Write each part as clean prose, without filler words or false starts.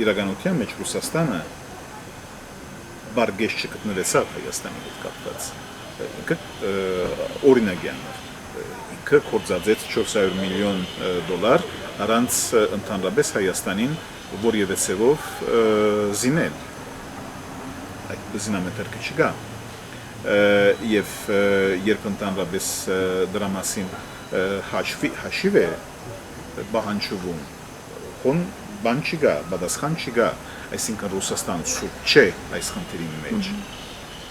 իրականության մեջ Ռուսաստանը բարգեշ չգտնվեցավ Հայաստանի հետ կապված։ Ինքը օրինակյան էր։ Ինքը կործածեց 400 միլիոն դոլար առանց ընդհանրապես Հայաստանին որևէ ցևով զինել։ Այդ զինամետարկը չկա։ Եվ երբ ընդհանրապես դրա մասին հաշիվ է բանջվում, բան չկա, պատասխան չկա, այսինքն Ռուսաստանը սուրբ չէ այս խնդրի մեջ,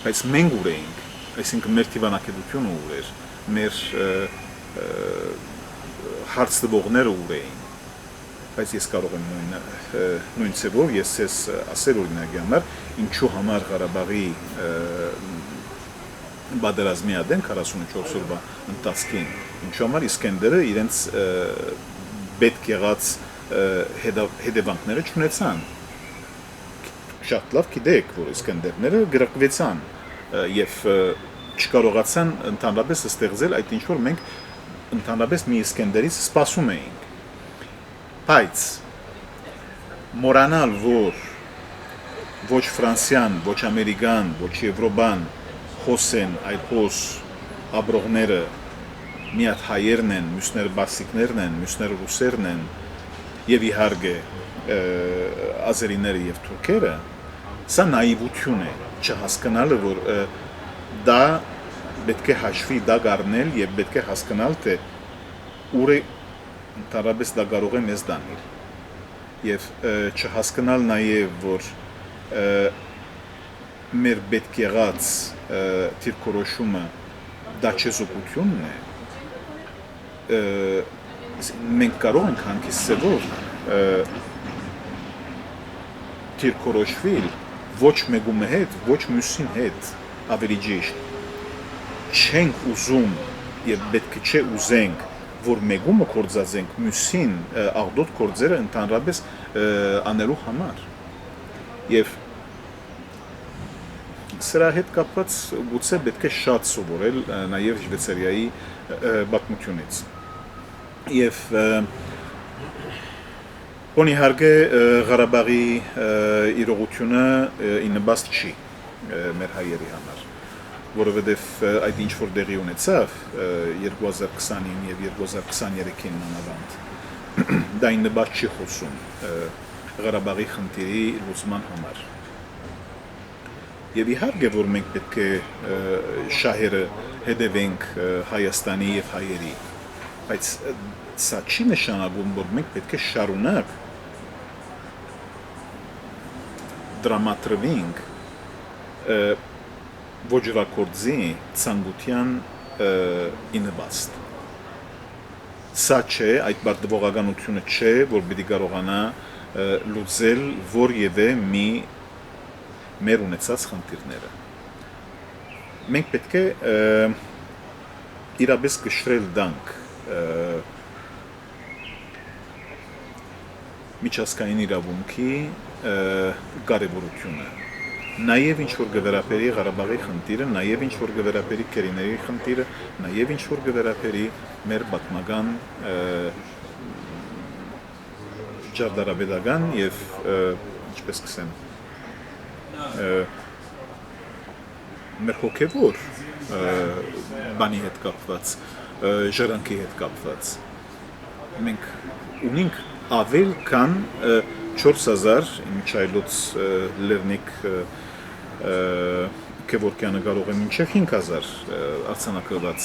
բայց մենք ուր էինք, այսինքն մեր դիվանագիտությունը ուր էր, մեր հարց տվողները ուր էին, բայց ես կարող եմ նույն ցևով ես ես ասել օրինակի համար, ինչու համար Ղարաբաղի բادرազմի ադեն 44 օրվա ընթացքին, ինչու համար Իսկենդերը իրենց պետք եղած հետևանքները չունեցան։ Շատ լավ գիտեք, որ Իսկենդերները գրակվեցան եւ չկարողացան ընդհանրապես ստեղծել այդ ինչ որ մենք ընդհանրապես մի Իսկենդերից սպասում էինք։ Բայց մոռանալ, որ ոչ Ֆրանսիան, ոչ Ամերիկան, ոչ Եվրոպան խոսեն այդ հոս աբրողները մի հատ հայերն են, մյուսները բասիկներն են, մյուսները ռուսերն են եւ իհարկե ազերիները եւ թուրքերը, սա նաիվություն է, չհասկանալը, որ դա պետք է հաշվի դա գառնել եւ պետք է հասկանալ, թե ուր է ընդհանրապես դա կարող է մեզ դանել եւ չհասկանալ նաեւ, որ մեր պետք եղած դիրքորոշումը դա չեզոքությունն է, մենք կարող ենք հանգիստ դիրքորոշվել ոչ մեկում հետ, ոչ մյուսին հետ ավելի ճիշտ չենք ուզում եւ պետք չէ ուզենք, որ մեկումը կործածենք մյուսին աղդոտ կործերը ընդհանրապես անելու համար եւ սրա հետ կապված գուցե պետք է շատ սովորել նաեւ Շվեյցարիայի պատմությունից եւ իհարկե Ղարաբաղի իրողությունը իննբաստ չի մեր հայերի համար, որովհետև այդ ինչ որ դեղի ունեցավ 2020-ին եւ 2023-ին մանավանդ դա իննբաստ չի խոսում Ղարաբաղի խնդիրի լուծման համար։ Եվ իհարկե որ մենք պետք է շահերը հետևենք Հայաստանի եւ հայերի, բայց սա չի նշանակում, որ մենք պետք է շարունակ դրամատրվենք ոչրակորձի ցանկության իննբաստ։ Սա չէ, այդ բարդողականությունը չէ, որ պիտի կարողանա լուծել որևէ մի մեր ունեցած խնդիրները։ Մենք պետք է իրապես կշռել դանք միջազգային իրավունքի կարևորությունը, նաև ինչ որ գվերապերի Ղարաբաղի խնդիրը, նաև ինչ որ գվերապերի քերիների խնդիրը, նաև ինչ որ գվերապերի մեր պատմական ջարդարաբեդական եւ ինչպես կսեմ մեր հոգևոր բանի հետ կապված, ժառանգի հետ կապված։ Մենք ունենք ավել քան 4000 Միչայլոց Լեռնիկ Գևորգյանը կարող է մինչև 5000 արձանագրված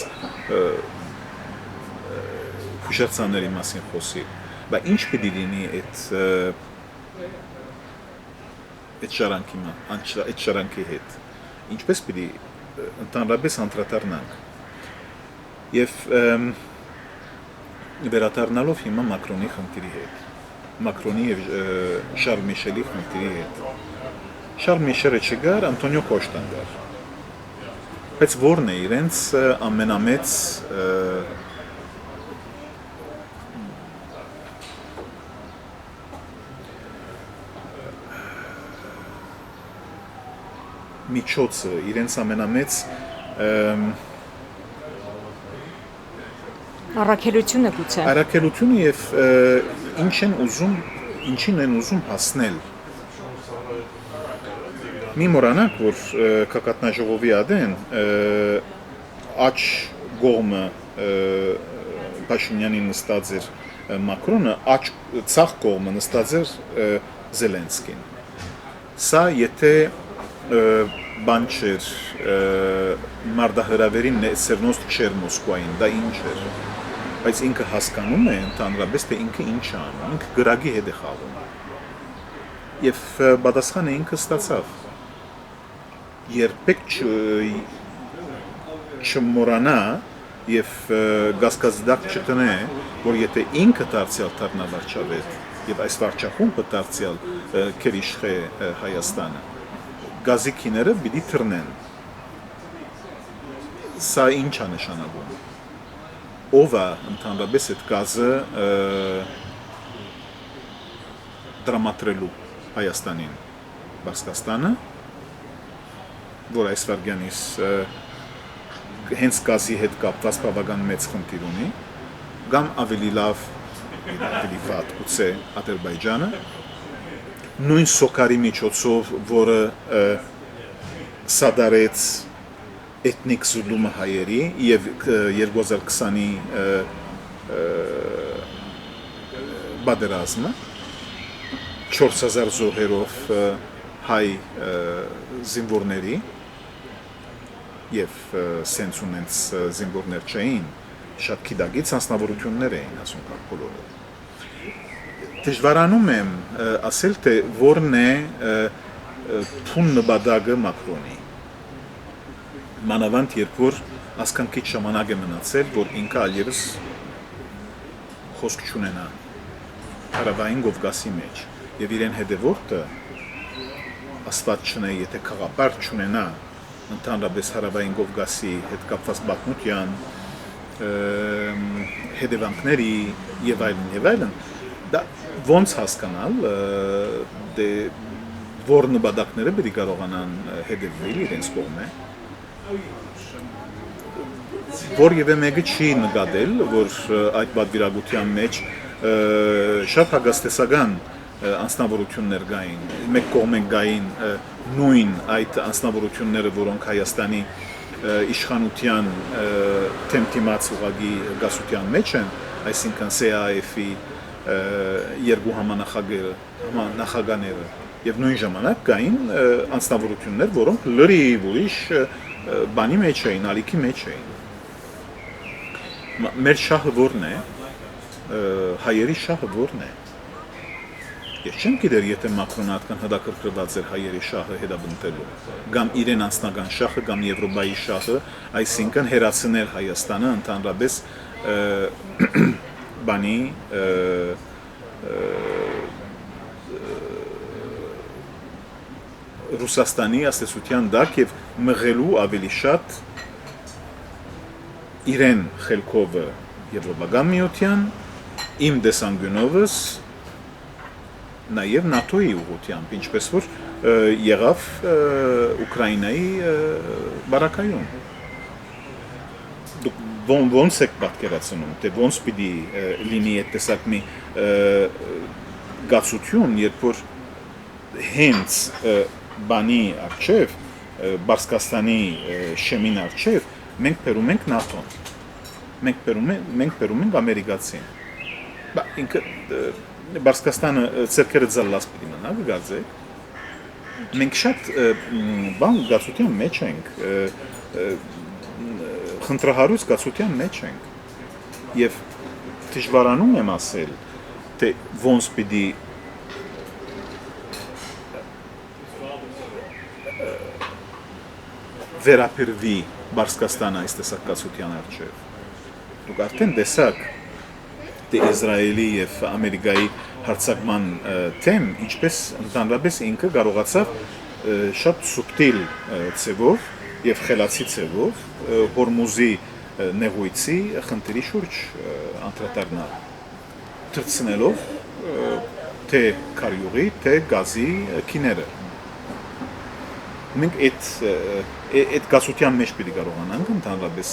հուշարձանների մասին խոսի։ Բայց ինչ պիտի լինի այդ ժառանգի հետ։ Ինչպես պիտի ընդհանրապես անդրադառնանք։ Եվ վերադառնալով հիմա Մակրոնի խնդիրի հետ, Մակրոնի եւ Շարլ Միշելի խնդիրի հետ։ Շարլ Միշելը չգար, Անտոնիո Կոշտան գար։ Բայց ո՞րն է իրենց ամենամեծ միջոցը, իրենց ամենամեծ առաքելությունը գուցե։ Առաքելությունը եւ ինչ են ուզում ինչին են ուզում հասնել։ Մի մոռանանք, որ կակատնաժողովի ադեն աչ գողմը Փաշինյանի նստած էր Մակրոնը, աչ ցախ կողմը նստած էր Զելենսկին։ Սա եթե բան չէր մարդահրավերին սերնոստ չէր Մոսկվային, դա ինչ էր, բայց ինքը հասկանում է ընդհանրապես, թե ինքը ինչ է անում, ինքը գրագի հետ է խաղում։ Եվ պատասխանը ինքը ստացավ։ Երբեք չմոռանա եւ գասկածդակ չտնե, որ եթե ինքը դարձյալ դառնավարչավետ եւ այս վարչախումբը դարձյալ քերիշխե Հայաստանը, գազիկիները պիտի թռնեն։ Սա ինչ է նշանակում։ Ով է ընդհանրապես այդ գազը դրամատրելու Հայաստանին, Բարձկաստանը, որ այս վարգյանից հենց գազի հետ կապված բավական մեծ խնդիր ունի, կամ ավելի լավ, ավելի վատ գուցե Ադրբեջանը, նույն սոկարի միջոցով, որը սադարեց էթնիկ զուլումը հայերի եւ 2020-ի բادرազմը 4000 զոհերով հայ զինվորների եւ սենց ունենց զինվորներ չէին, շատ քիդագից անձնավորություններ էին, ասում կա բոլորը։ Դժվարանում եմ ասել, թե որն է փուն նպատակը Մակրոնի։ Մանավանդ երբ որ ասկան քիչ ժամանակ է մնացել, որ ինքը այլևս խոսք չունենա Հարավային Կովկասի մեջ եւ իրեն հետևորդը աստված չնե, եթե խաղապար չունենա ընդհանրապես Հարավային Կովկասի հետ կապված պատմության հետևանքների եւ այլն, դա ոնց հասկանալ, դե որ նպատակները պետք է կարողանան հետևել իրենց կողմը, որևէ մեկը չի նկատել, որ այդ պատվիրակության մեջ շատ հագաստեսական անձնավորություններ կային, մեկ կողմեն կային նույն այդ անձնավորությունները, որոնք Հայաստանի իշխանության թեմթիմաց ուղղակի գասության մեջ են, այսինքն CAF-ի երկու համանախագահները, եւ նույն ժամանակ կային անձնավորություններ, որոնք լրիվ ուրիշ բանի մեջ էին, ալիքի մեջ էին։ Մեր շահը որն է, հայերի շահը որն է։ Ես չեմ գիտեր, եթե Մակրոնը այդքան հետաքրքրված էր հայերի շահը հետապնդելու, կամ իրեն անձնական շահը, կամ Եվրոպայի շահը, այսինքն հերացնել Հայաստանը ընդհանրապես բանի Ռուսաստանի աստեցության դակ եւ մղելու ավելի շատ իրեն խելքովը Եվրոպական միության, իմ դեսանգյունովս նաև ՆԱՏՕ-ի ուղղությամբ, ինչպես որ եղավ Ուկրաինայի բարակայում։ Դուք ոնց եք պատկերացնում, թե ոնց պիտի լինի այդ տեսակ մի գացություն, երբ որ հենց բանի առջև, Բարսկաստանի շեմին առջև, մենք բերում ենք ՆԱՏՕ-ն, մենք բերում ենք ամերիկացին։ Ինքը Բարսկաստանը ցերկերը ձալլաս պիտի մնա, գարձեք։ Մենք շատ բան գացության մեջ ենք, խնդրահարույց գացության մեջ ենք։ Եվ դժվարանում եմ ասել, թե ոնց պիտի վերապրվի Բարսկաստանը այս տեսակ գացության առջև։ Դուք արդեն տեսաք թե Իսրայելի եւ Ամերիկայի հարձակման թեմ, ինչպես ընդհանրապես ինքը կարողացավ շատ սուբտիլ ցևով եւ խելացի ցևով Հորմուզի նեղույցի խնդրի շուրջ անդրադառնալ, թրցնելով թե քարյուղի, թե գազի քիները։ Մենք այդ գասության մեջ պիտի կարողանանք ընդհանրապես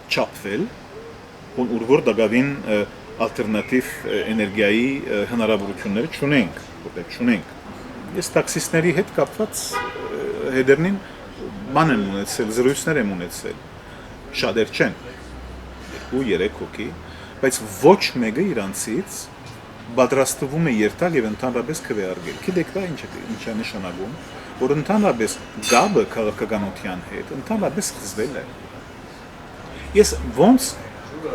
չափվել, որ դակավին ալտերնատիվ էներգիայի հնարավորությունները չունենք, որտեղ չունենք։ Ես տաքսիստների հետ կապված հետերնին բան եմ ունեցել, զրույցներ եմ ունեցել, շատեր չեն, 2-3 հոգի, բայց ոչ մեկը իրանցից պատրաստվում է երթալ եւ ընդհանրապես քվեարկել։ Գիտեք դա ինչ է նշանակում, որ ընդհանրապես գաբը քաղաքականության հետ ընդհանրապես խզվել է։ Ես ոնց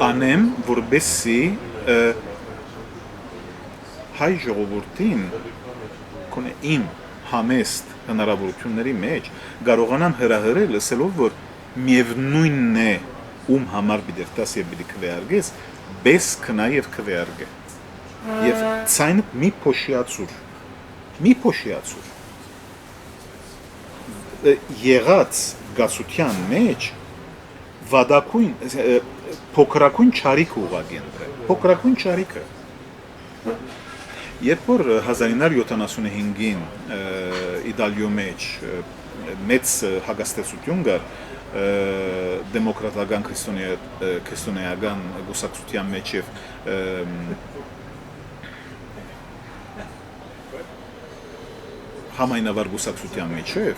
անեմ, որբեսի հայ ժողովրդին կոնե իմ համեստ հնարավորությունների մեջ կարողանան հրահրել լսելով, որ միևնույնն է ում համար պիտի դաս եւ պիտի քվեարկես, բես կնա եւ քվեարկե։ Եվ ցայնը մի փոշիացուր եղած գասության մեջ վադակույն փոքրակույն չարիք ուղղակի ընտրել, փոքրակույն չարիքը։ Երբ որ 1975-ին Իտալիո մեջ մեծ հագաստեցություն կար դեմոկրատական քրիստոնեական գուսակցության մեջ եւ համայնավար գուսակցության մեջ եւ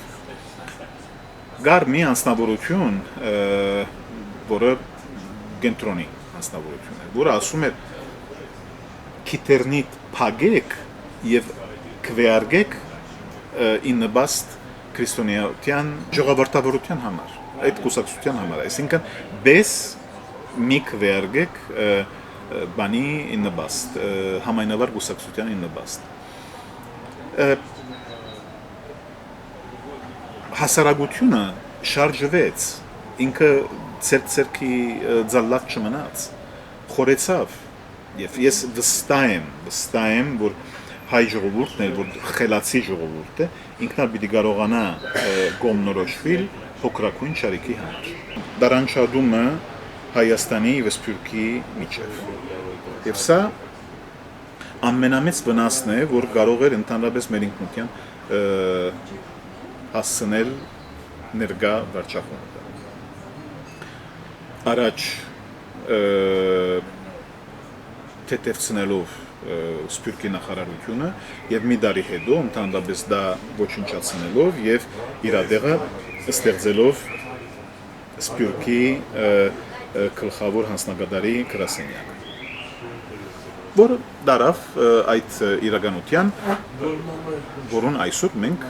գար մի անձնավորություն, որը կենտրոնի անձնավորություն է, որը ասում էր քիթերնիտ փագեք եւ քվեարկեք ի նպաստ քրիստոնեության ժողովրդավարության համար, այդ կուսակցության համար, այսինքն բես մի քվեարկեք բանի ի նպաստ համայնավար կուսակցության ի նպաստ հասարակությունը շարժվեց, ինքը ցերկի ձալլավ չմնաց, խորեցավ եւ ես վստահ եմ, որ հայ ժողովուրդն է, որ խելացի ժողովուրդ է, ինքնա պիտի կարողանա կողմնորոշվել փոքրակույն չարիքի համար։ Դարանչադումը Հայաստանի եւ Սփյուռքի միջև։ Եվ սա ամենամեծ վնասն է, որ կարող էր ընդհանրապես մեր ինքնության հասցնել ներկա վարչախումբը։ Առաջ թեթևցնելով Սփյուռքի նախարարությունը եւ մի տարի հետո ընդհանրապես դա ոչնչացնելով եւ իր տեղը ստեղծելով Սփյուռքի գլխավոր հանձնագետարի գրասենյակը, որը դարավ այդ իրականության, որոնց այսօր մենք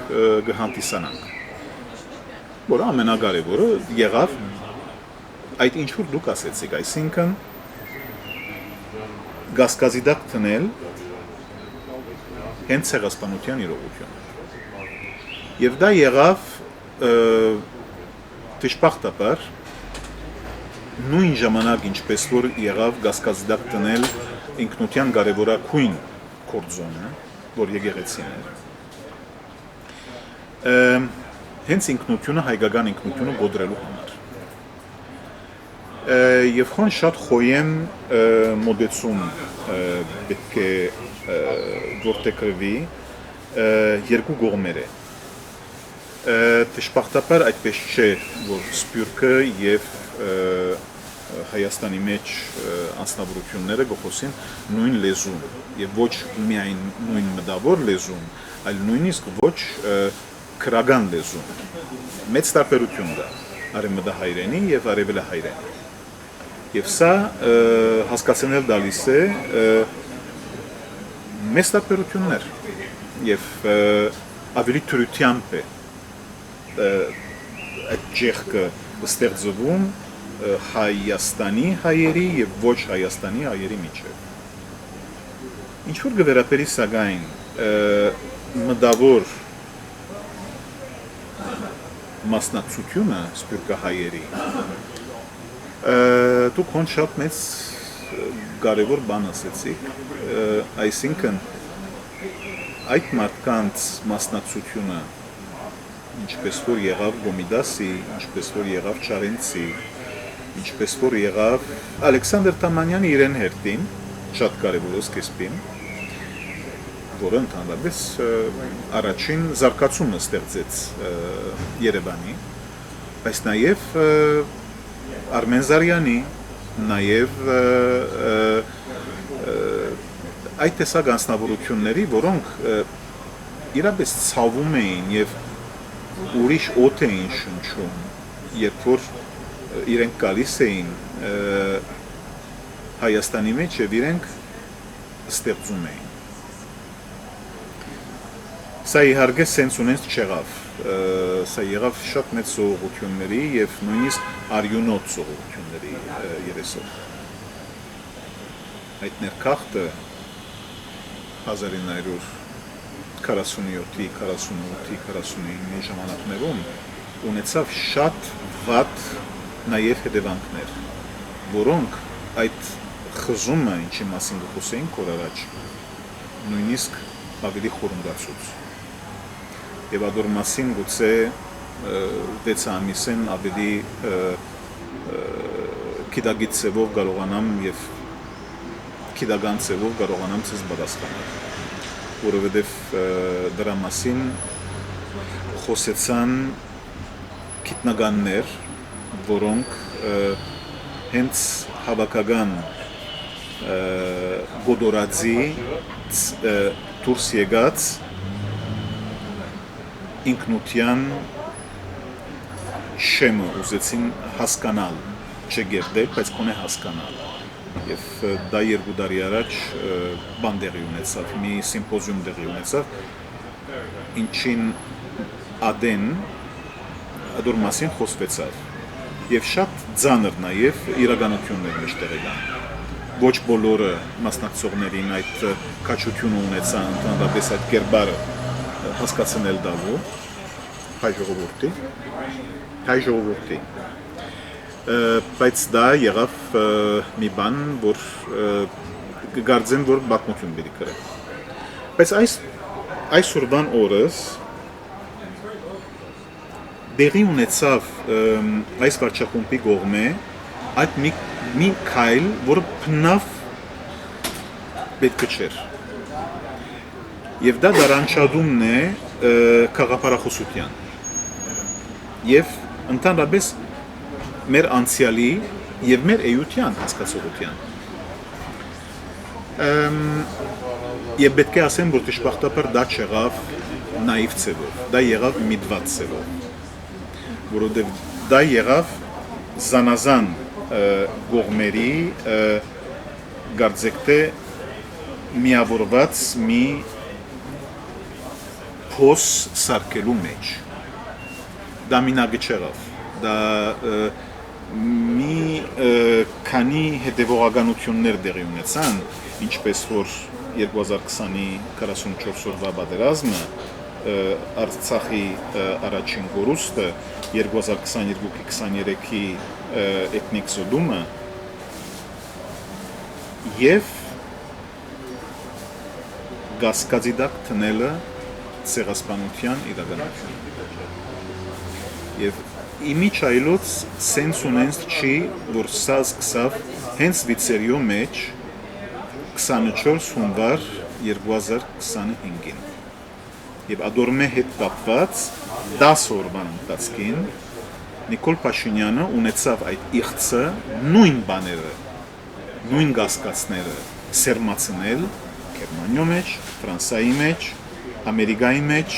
կհանդիսանանք, որը ամենակարևորը եղավ այդ ինչ որ դուք ասեցիք, այսինքն գասկազի դակ տնել հենց ցեղասպանության իրողությունը։ Եվ դա եղավ դժբախտաբար նույն ժամանակ ինչպես որ եղավ գասկազի դակ տնել ինքնության կարևորագույն կորձոնը, որ եկեղեցին էր։ Հենց ինքնությունը հայկական ինքնությունը գոդրելու համար։ Եվ խոն շատ խոյեմ մոդեցում պետք է որտեքրվի երկու կողմերը։ Դժբախտաբար այդպես չէ, որ Սփյուռքը եւ Հայաստանի մեջ անձնավորությունները գոհոսին նույն լեզուն եւ ոչ միայն նույն մտավոր լեզուն, այլ նույնիսկ ոչ քրական լեզուն։ Մեծ տարբերություն կա արևմտահայերենի եւ արևելահայերենի։ Եվ սա հասկացնել դալիս է մեծ տարբերություններ եւ ավելի թրությամբ է այդ ջեղքը ստեղծվում Հայաստանի հայերի եւ ոչ Հայաստանի հայերի միջեւ։ Ինչ որ գվերապերի սակայն մտավոր մասնակցությունը սփյուռքահայերի դուք հոն շատ մեծ կարևոր բան ասեցիք, այսինքն այդ մարդկանց մասնակցությունը ինչպես որ եղավ Գոմիդասի, ինչպես որ եղավ Չարենցի, ինչպես որ եղավ Ալեքսանդր Թամանյանի իրեն հերթին, շատ կարևոր սկզբին, որը ընդհանրապես առաջին զարգացումը ստեղծեց Երևանի, բայց նաև Արմեն Զարյանի, նաև այդ տեսակ անձնավորությունների, որոնք իրապես ցավում էին եւ ուրիշ օդ էին շնչում, երբ որ իրենք գալիս էին Հայաստանի մեջ եւ իրենք ստեղծում էին։ Սա իհարկե սենս ունենց չեղավ, սա եղավ շատ մեծ սողողությունների եւ նույնիսկ արյունոտ սողողությունների երեսով։ Այդ ներքախտը 1947-ի, 48-ի, 49-ի ժամանակներում ունեցավ շատ վատ նաեւ հետևանքներ, որոնք այդ խզումը, ինչի մասին գխոսեինք որ առաջ, նույնիսկ ավելի խորհրդացուց։ Եվ ադոր մասին գուցե 6 ամիսեն ավելի քիդագից ծևով կարողանամ եւ քիդագան ծևով կարողանամ ցես պատասխանել, որովհետեւ դրա մասին խոսեցան գիտնականներ, որոնք հենց հավաքական գոդորածի դուրս եկած ինքնության շեմը ուզեցին հասկանալ, չգերդել, բայց կոնե հասկանալ։ Եվ դա 2 տարի առաջ բան տեղի ունեցավ, մի սիմպոզիում տեղի ունեցավ, ինչին ադեն ադոր մասին խոսվեցավ։ Եվ շատ ծանր նաև իրականություններ մեջ տեղի կան։ Ոչ բոլորը մասնակցողներին այդ քաջությունը ունեցան ընդհանրապես այդ կերպարը հասկացնել դալու հայ ժողովրդի բայց դա եղավ մի բան, որ կգարձեմ, որ պատմություն պիտի կրե։ Բայց այսօրվան օրս դեղի ունեցավ այս վարչախումբի կողմէ այդ մի քայլ, որը բնավ պետք չէր։ Եվ դա դարանչադումն է քաղաքապարախոսության։ Եվ ընդհանրապես մեր անցյալի եւ մեր էության հասկացողության։ Եվ պետք է ասեմ, որ դժբախտաբար դա չեղավ նաիվ ծևով, դա եղավ միտված ծևով, որովհետեւ դա եղավ զանազան կողմերի կարծեք թե միավորված մի փոս սարքելու մեջ։ Դա մինագը չեղավ, դա մի քանի հետևողականություններ տեղի ունեցան, ինչպես որ 2020-ի 44 օրվա պատերազմը, Արցախի առաջին գորուստը, 2022-23-ի էթնիկ զոդումը եւ գասկածիդակ տնելը ցեղասպանության իրականություն։ Եվ իմիջայլոց սենս ունենց չի, որ սա սկսավ հենց վիցերիո մեջ 24 հունվար 2025-ին։ Եվ ադորմե հետ կապված 10 օրվան ընթացքին Նիկոլ Փաշինյանը ունեցավ այդ իղծը նույն բաները, նույն գասկածները սերմացնել Գերմանիո մեջ, Ֆրանսիայի մեջ, Ամերիկայի մեջ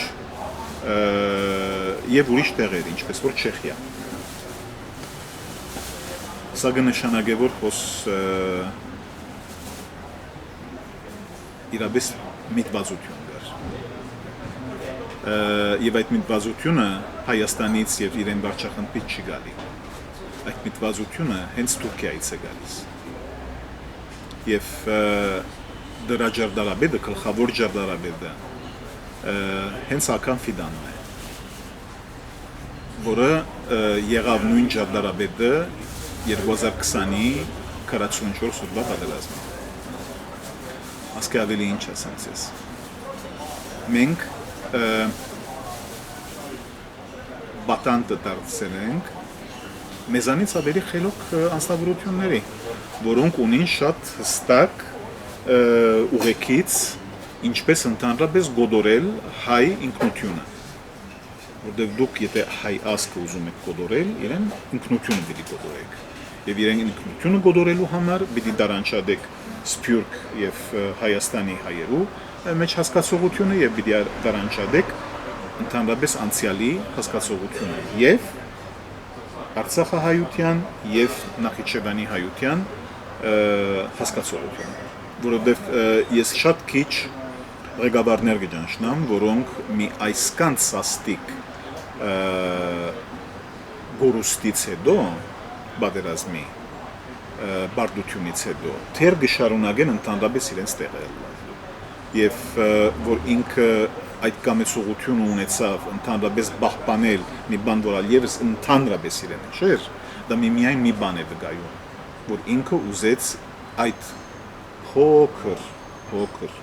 եւ ուրիշ տեղեր, ինչպես որ Չեխիա։ Սա կնշանակե, որ իրապես միտվածություն կար։ Եվ այդ միտվածությունը Հայաստանից եւ իրեն վարչախմբից չի գալի։ Այդ միտվածությունը հենց Թուրքիայից է գալիս։ Եվ դրա ջարդարաբեդը, գլխավոր ջարդարաբեդը հենց Ական Ֆիդանն է, որը եղավ նույն ջարդարաբեդը 2020-ի 44 օրվա պատերազմում։ Ասկե ավելի ինչ ասեմ ձեզ։ Մենք բատանտը դարձել ենք մեզանից ավելի խելոք անձնավորությունների, որոնք ունին շատ հստակ ուղեկից, ինչպես ընդհանրապես գոդորել հայ ինքնությունը, որտեղ դուք եթե հայ ազգը ուզում եք գոդորել, իրեն ինքնությունը պիտի գոդորեք։ եւ իրեն ինքնությունը գոդորելու համար պիտի դարանչադեք Սփյուռք եւ Հայաստանի հայերու մեջ հասկացողությունը եւ պիտի դարանչադեք ընդհանրապես անցյալի հասկացողությունը եւ Արցախահայության եւ Նախիջևանի հայության հասկացողությունը, որովհետեւ ես շատ քիչ ղեկավարներ կճանչնամ, որոնք մի այսքան սաստիկ գորուստից հետո բادرազմի բարդությունից հետո թեր գշարունակեն ընդհանրապես իրենց տեղը եւ որ ինքը այդ կամեցողությունը ունեցավ ընդհանրապես պահպանել մի բան, որ այլևս ընդհանրապես իրեն չէր, դա միայն մի բան է վկայում, որ ինքը ուզեց այդ փոքր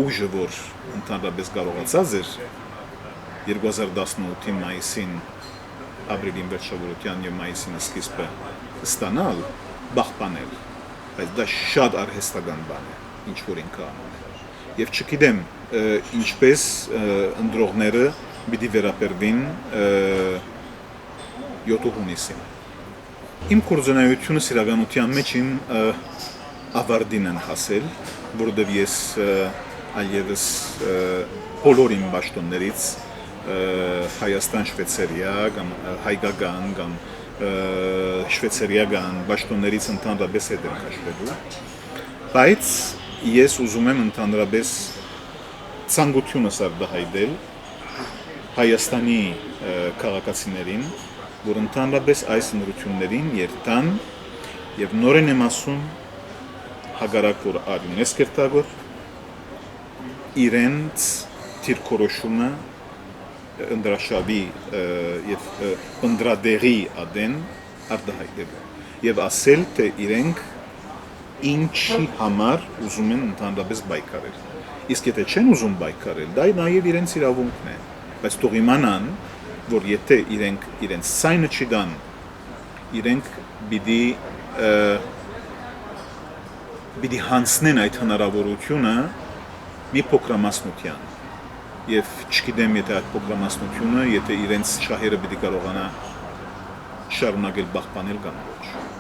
ուժը, որ ընդհանրապես կարողացած էր 2018-ի մայիսին, ապրիլին վերջավորության եւ մայիսին սկիզբը ստանալ, պահպանել, բայց դա շատ արհեստական բան է, ինչ որ ինքը անում է։ Եվ չգիտեմ ինչպես ընդրողները պիտի վերապերվին 7 հունիսին։ Իմ կորձանայությունը սիրականության մեջ իմ ավարտին են հասել, որովհետև ես այլևս բոլոր իմ պաշտոններից Հայաստան, Շվեյցարիա կամ հայկական կամ շվեյցարիական պաշտոններից ընդհանրապես հետ եմ քաշվելու, բայց ես ուզում եմ ընդհանրապես ցանկությունս արտահայտել Հայաստանի քաղաքացիներին, որ ընդհանրապես այս ընտրություններին երթան եւ նորեն եմ ասում հակառակ որ արյունես կերտագոր իրենց դիրքորոշումը ընդրաշավի եւ ընդրադեղի ադեն արտահայտել եւ ասել թե իրենք ինչի համար ուզում են ընդհանրապես պայքարել։ Իսկ եթե չեն ուզում պայքարել, դա նաև իրենց իրավունքն է, բայց թող իմանան, որ եթե իրենք իրենց ցայնը չդան, իրենք պիտի հանցնեն այդ հնարավորությունը մի փոքրամասնության։ Եվ չգիտեմ, եթե այդ փոքրամասնությունը, եթե իրենց շահերը պիտի կարողանա շարունակել պահպանել կամ ոչ։